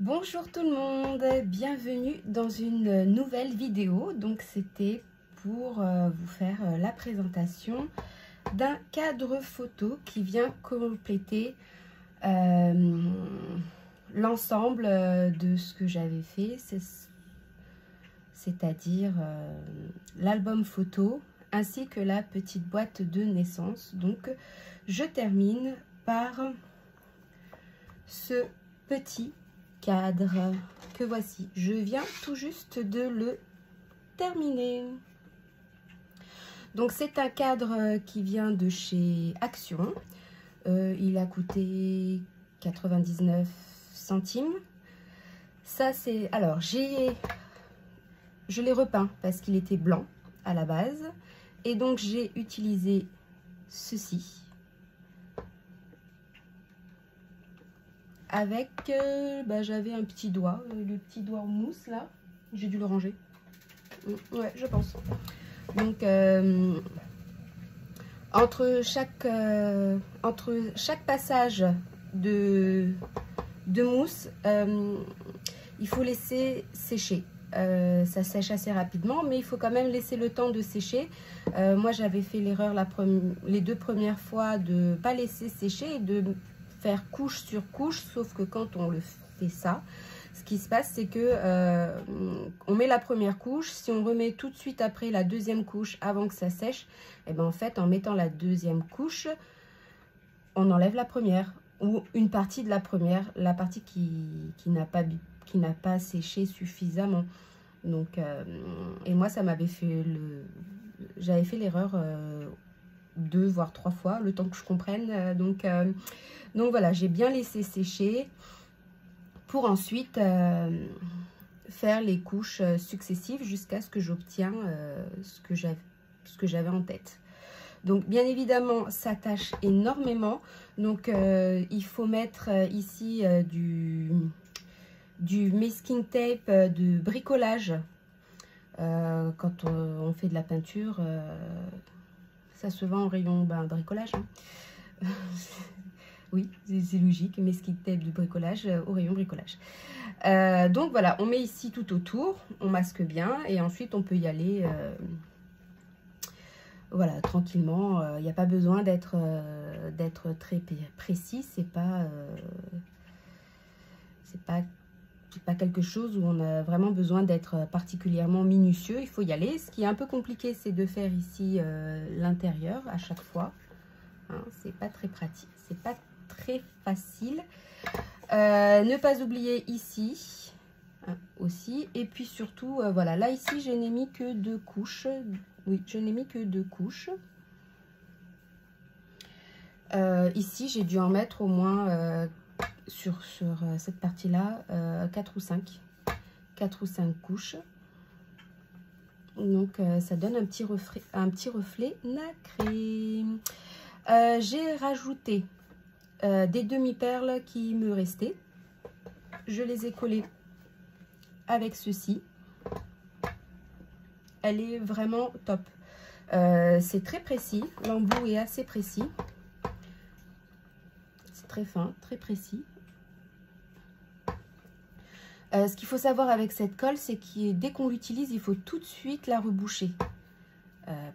Bonjour tout le monde, bienvenue dans une nouvelle vidéo. Donc c'était pour vous faire la présentation d'un cadre photo qui vient compléter l'ensemble de ce que j'avais fait, c'est-à-dire l'album photo ainsi que la petite boîte de naissance. Donc je termine par ce petit cadre que voici. Je viens tout juste de le terminer. Donc c'est un cadre qui vient de chez Action. Il a coûté 99 centimes. Ça c'est... Alors je l'ai repeint parce qu'il était blanc à la base. Et donc j'ai utilisé ceci. Avec, j'avais un petit doigt, le petit doigt en mousse là, j'ai dû le ranger. Ouais, je pense. Donc, entre chaque passage de mousse, il faut laisser sécher. Ça sèche assez rapidement, mais il faut quand même laisser le temps de sécher. Moi, j'avais fait l'erreur les deux premières fois de ne pas laisser sécher et de faire couche sur couche, sauf que quand on le fait ça, ce qui se passe, c'est que on met la première couche, si on remet tout de suite après la deuxième couche avant que ça sèche, et ben en fait, en mettant la deuxième couche, on enlève la première ou une partie de la première, la partie qui n'a pas séché suffisamment. Donc, et moi, ça m'avait fait j'avais fait l'erreur 2 voire 3 fois, le temps que je comprenne. Donc voilà, j'ai bien laissé sécher pour ensuite faire les couches successives jusqu'à ce que j'obtiens ce que j'avais en tête. Donc bien évidemment, ça tâche énormément. Donc il faut mettre ici du masking tape de bricolage. Quand on fait de la peinture, ça se vend en rayon bricolage. Hein. Oui, c'est logique, masking tape de bricolage au rayon bricolage. Donc voilà, on met ici tout autour, on masque bien et ensuite on peut y aller voilà, tranquillement. Il n'y a pas besoin d'être très précis, c'est pas quelque chose où on a vraiment besoin d'être particulièrement minutieux. Il faut y aller. Ce qui est un peu compliqué, c'est de faire ici l'intérieur à chaque fois. Hein, c'est pas très pratique, c'est pas très facile. Ne pas oublier ici hein, aussi. Et puis surtout, voilà, là ici, je n'ai mis que 2 couches. Oui, je n'ai mis que 2 couches. Ici, j'ai dû en mettre au moins sur cette partie-là 4 ou 5 couches. Donc, ça donne un petit reflet nacré. J'ai rajouté des demi-perles qui me restaient. Je les ai collées avec ceci. Elle est vraiment top. C'est très précis. L'embout est assez précis. C'est très fin, très précis. Ce qu'il faut savoir avec cette colle, c'est que dès qu'on l'utilise, il faut tout de suite la reboucher.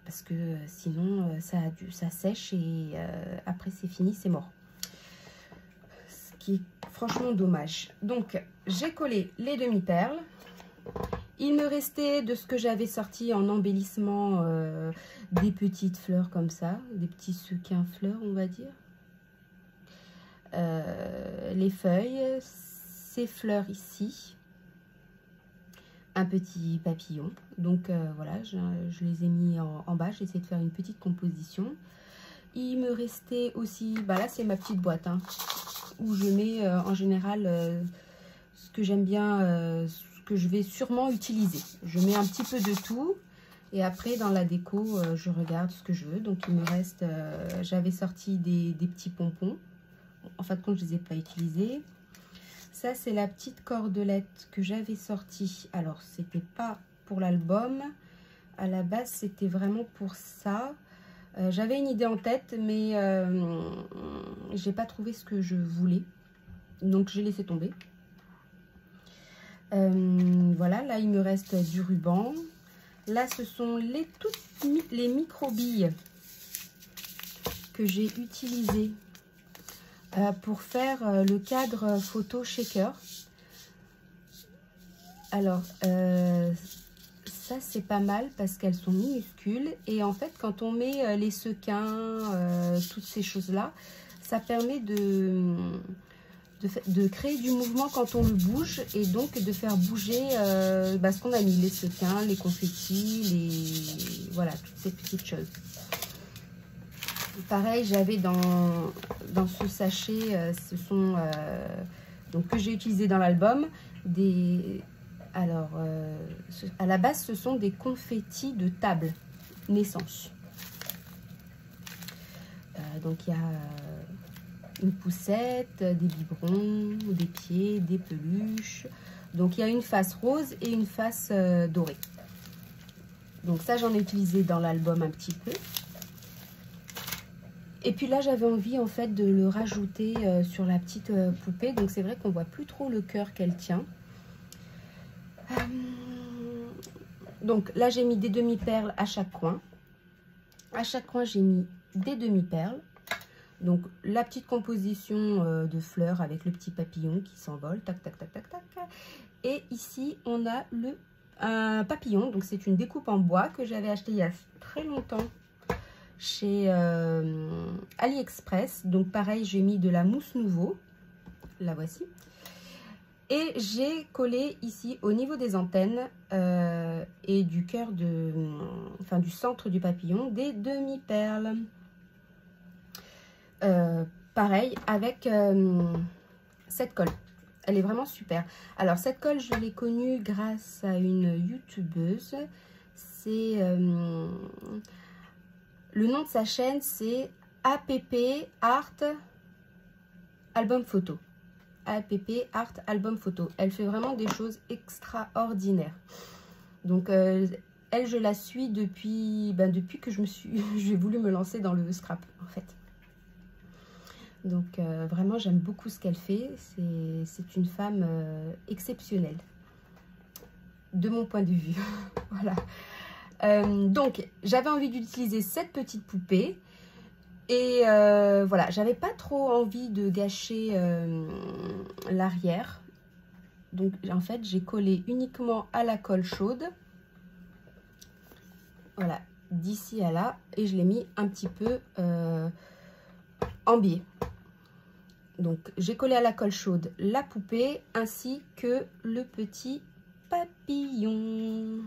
Parce que sinon, ça sèche et après c'est fini, c'est mort. Ce qui est franchement dommage. Donc, j'ai collé les demi-perles. Il me restait de ce que j'avais sorti en embellissement des petites fleurs comme ça, des petits sequins fleurs, on va dire. Les feuilles, ces fleurs ici, un petit papillon. Donc voilà, je les ai mis en bas, j'ai essayé de faire une petite composition. Il me restait aussi, là c'est ma petite boîte hein, où je mets en général ce que j'aime bien, ce que je vais sûrement utiliser. Je mets un petit peu de tout et après dans la déco je regarde ce que je veux. Donc il me reste, j'avais sorti des petits pompons. En fin de compte, je ne les ai pas utilisés. Ça, c'est la petite cordelette que j'avais sortie. Alors, c'était pas pour l'album. À la base, c'était vraiment pour ça. J'avais une idée en tête, mais j'ai pas trouvé ce que je voulais. Donc, j'ai laissé tomber. Voilà, là il me reste du ruban. Là ce sont les micro-billes que j'ai utilisées pour faire le cadre photo shaker. Alors ça c'est pas mal parce qu'elles sont minuscules et en fait quand on met les sequins, toutes ces choses là, ça permet de créer du mouvement quand on le bouge et donc de faire bouger ce qu'on a mis, les sequins, les confettis, voilà, toutes ces petites choses. Pareil, j'avais dans ce sachet, ce sont donc que j'ai utilisé dans l'album, alors à la base ce sont des confettis de table naissance. Donc il y a une poussette, des biberons, des pieds, des peluches. Donc il y a une face rose et une face dorée. Donc ça j'en ai utilisé dans l'album un petit peu. Et puis là j'avais envie en fait de le rajouter sur la petite poupée. Donc c'est vrai qu'on voit plus trop le cœur qu'elle tient. Donc là j'ai mis des demi-perles à chaque coin. À chaque coin j'ai mis des demi-perles. Donc la petite composition de fleurs avec le petit papillon qui s'envole, tac tac tac tac tac. Et ici on a un papillon, donc c'est une découpe en bois que j'avais acheté il y a très longtemps chez AliExpress. Donc pareil, j'ai mis de la mousse nouveau, la voici. Et j'ai collé ici au niveau des antennes et du cœur du centre du papillon des demi-perles. Pareil avec cette colle, elle est vraiment super. Alors cette colle je l'ai connue grâce à une youtubeuse. C'est le nom de sa chaîne, c'est APP Art Album Photo. APP Art Album Photo. Elle fait vraiment des choses extraordinaires. Donc elle, je la suis depuis que j'ai voulu me lancer dans le scrap en fait. Donc vraiment j'aime beaucoup ce qu'elle fait, c'est une femme exceptionnelle de mon point de vue. Voilà. Donc j'avais envie d'utiliser cette petite poupée et voilà, j'avais pas trop envie de gâcher l'arrière. Donc en fait j'ai collé uniquement à la colle chaude, voilà, d'ici à là, et je l'ai mis un petit peu en biais. Donc j'ai collé à la colle chaude la poupée ainsi que le petit papillon.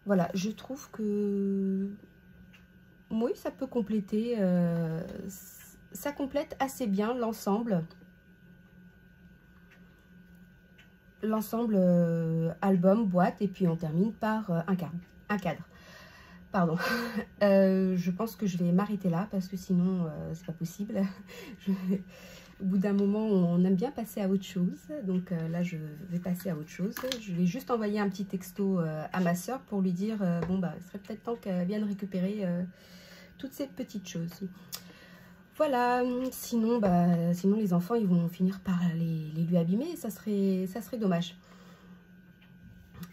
Voilà, je trouve que oui, ça peut compléter, ça complète assez bien l'ensemble. L'ensemble album, boîte, et puis on termine par un cadre. Pardon, je pense que je vais m'arrêter là parce que sinon c'est pas possible. Au bout d'un moment, on aime bien passer à autre chose. Donc là, je vais passer à autre chose. Je vais juste envoyer un petit texto à ma soeur pour lui dire bon bah, il serait peut-être temps qu'elle vienne récupérer toutes ces petites choses. Voilà, sinon les enfants ils vont finir par les lui abîmer, ça serait dommage.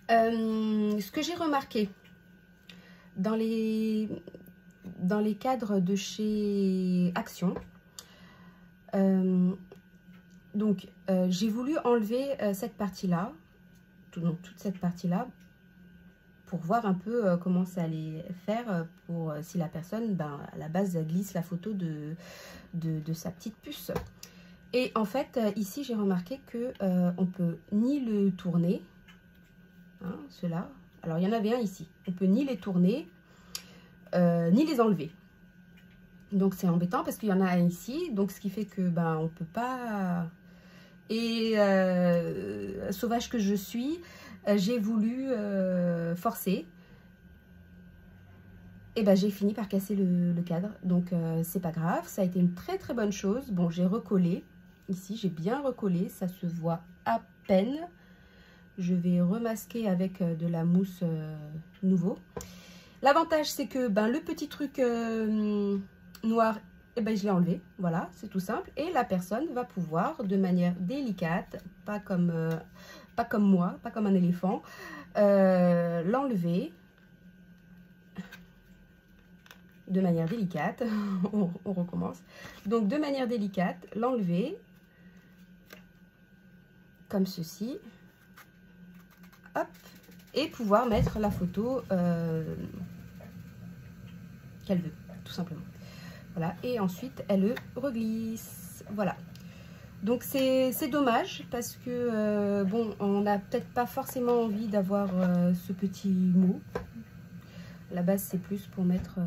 Ce que j'ai remarqué dans les cadres de chez Action, j'ai voulu enlever cette partie-là, toute cette partie-là, pour voir un peu comment ça allait faire pour si la personne, à la base, glisse la photo de sa petite puce. Et en fait, ici, j'ai remarqué que on peut ni le tourner, hein, ceux-là. Alors, il y en avait un ici. On peut ni les tourner, ni les enlever. Donc, c'est embêtant parce qu'il y en a un ici. Donc, ce qui fait que, on peut pas... Et sauvage que je suis, j'ai voulu forcer. Et j'ai fini par casser le cadre. Donc, c'est pas grave. Ça a été une très très bonne chose. Bon, j'ai recollé. Ici, j'ai bien recollé. Ça se voit à peine. Je vais remasquer avec de la mousse nouveau. L'avantage, c'est que le petit truc noir, et ben je l'ai enlevé. Voilà, c'est tout simple. Et la personne va pouvoir, de manière délicate, pas comme moi, pas comme un éléphant, l'enlever de manière délicate. On recommence. Donc de manière délicate, l'enlever comme ceci. Hop, et pouvoir mettre la photo qu'elle veut, tout simplement. Voilà, et ensuite elle le reglisse. Voilà. Donc c'est dommage parce que bon, on n'a peut-être pas forcément envie d'avoir ce petit mot. La base c'est plus pour mettre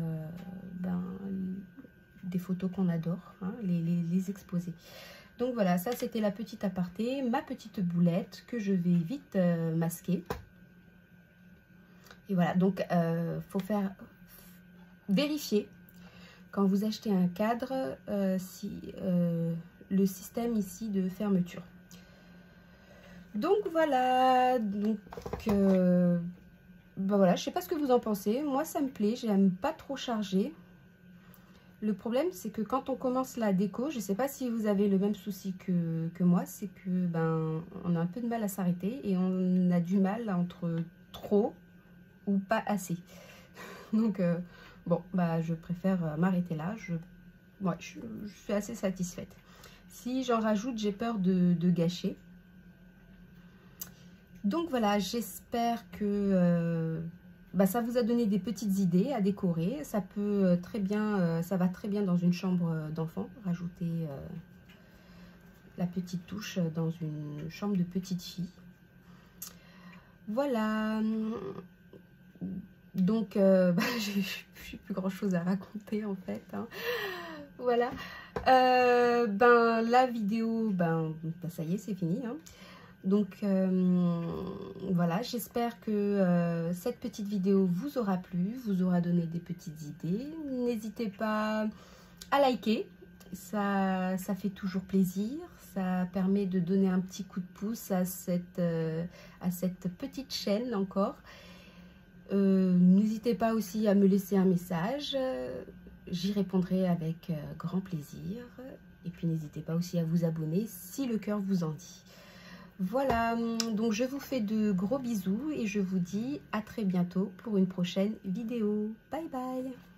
des photos qu'on adore, hein, les exposer. Donc voilà, ça c'était la petite aparté, ma petite boulette que je vais vite masquer. Et voilà, donc faut faire vérifier quand vous achetez un cadre si le système ici de fermeture. Donc voilà, donc voilà, je sais pas ce que vous en pensez. Moi ça me plaît, j'aime pas trop charger. Le problème c'est que quand on commence la déco, je sais pas si vous avez le même souci que moi, c'est que on a un peu de mal à s'arrêter et on a du mal entre trop ou pas assez. Donc bon, je préfère m'arrêter là. Je suis assez satisfaite. Si j'en rajoute, j'ai peur de gâcher. Donc voilà, j'espère que ça vous a donné des petites idées à décorer. Ça peut très bien, ça va très bien dans une chambre d'enfant. Rajouter la petite touche dans une chambre de petite fille. Voilà. Donc, j'ai plus grand chose à raconter en fait, hein. Voilà. La vidéo, ça y est, c'est fini, hein. Donc, voilà, j'espère que cette petite vidéo vous aura plu, vous aura donné des petites idées. N'hésitez pas à liker, ça fait toujours plaisir. Ça permet de donner un petit coup de pouce à cette petite chaîne encore. N'hésitez pas aussi à me laisser un message, j'y répondrai avec grand plaisir. Et puis n'hésitez pas aussi à vous abonner si le cœur vous en dit. Voilà, donc je vous fais de gros bisous et je vous dis à très bientôt pour une prochaine vidéo. Bye bye!